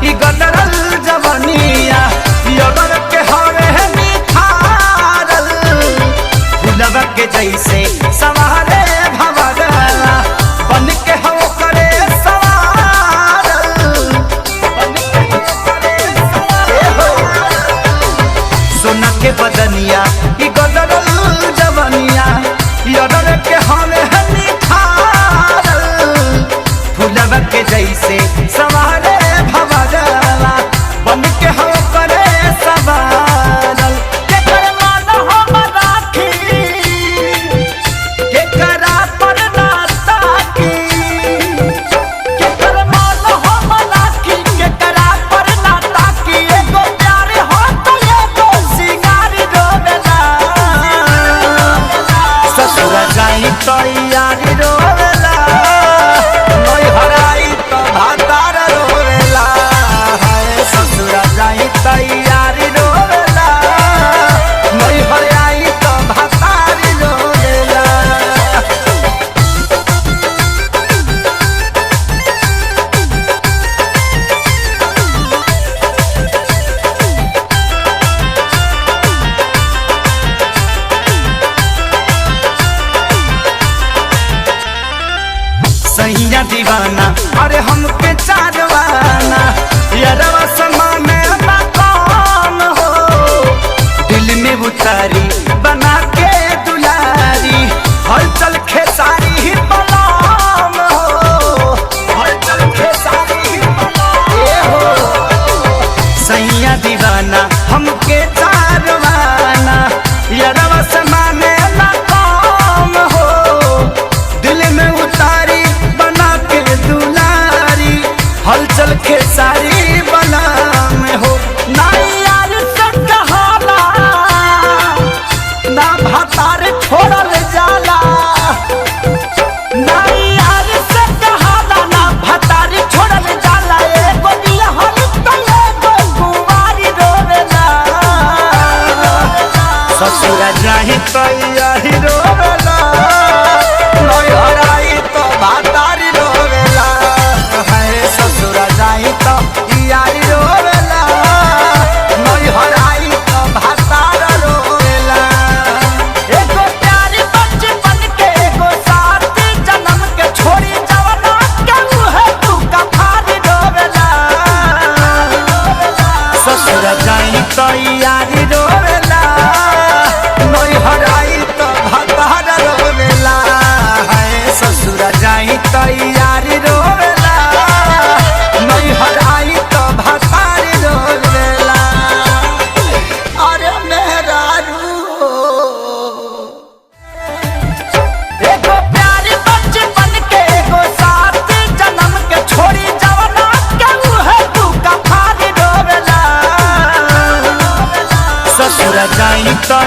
ई गदरल जवनिया योगर के हवे निखारल फुलवा के जैसे सवारे भवरला बन के हो करे सवारल बन के हो करे सोना के बदनिया ई गदरल जवनिया योगर के हवे निखारल फुलवा के जैसे सवारे भवरला बन के हो करे सवारल के कर मान हम राखी के करा पर ना ताकी के कर मान हम राखी के करा पर ना ताकी एगो प्यार हो तो एगो सिंगारी रोवेला ससुर जाई तो यारी रोवेला नई हराई तो भातार रोवेला ससुर जाई तो यारी रोवेला नई हराई तो भातार रोवेला। सैया दीवाना अरे हमके चारवाना यारवा समाने मकाम हो दिल में उतारी बना के दुलारी हलचल खेसारी ही बलाम हो हलचल खेसारी ही बलाम हो सैया दीवाना हमके चारवाना यारवा समाने मकाम हो दिल में उतारी बना के दुलारी हलचल खेसारी बना में हो ना यार से कहाला ना भातार छोड़ल जाला ना यार से कहाला ना भातार छोड़ल जाला एगो निहल तो एगो कुंवारी रोवेला ससुर जाहि तो यही रोवेला नई हराई तो भातारी रोवेला ससुर जाई तो यारी रोवेला नई हराई तो भातार रोवेला एगो प्यारी बचपन के एगो साथी जन्म के छोड़ी जवना के मुहे तू कफारी रोवेला ससुर जाई तो यारी रोवेला नई हराई तो भातार रोवेला ससुर जाई तो यारी रोवेला नई हराई तो भातारी रोवेला अरे मेरा रू एगो प्यारी बचपन के एगो साथी जन्म के छोड़ी जवना के मुहे तू कफारी रोवेला ससुर जाई तो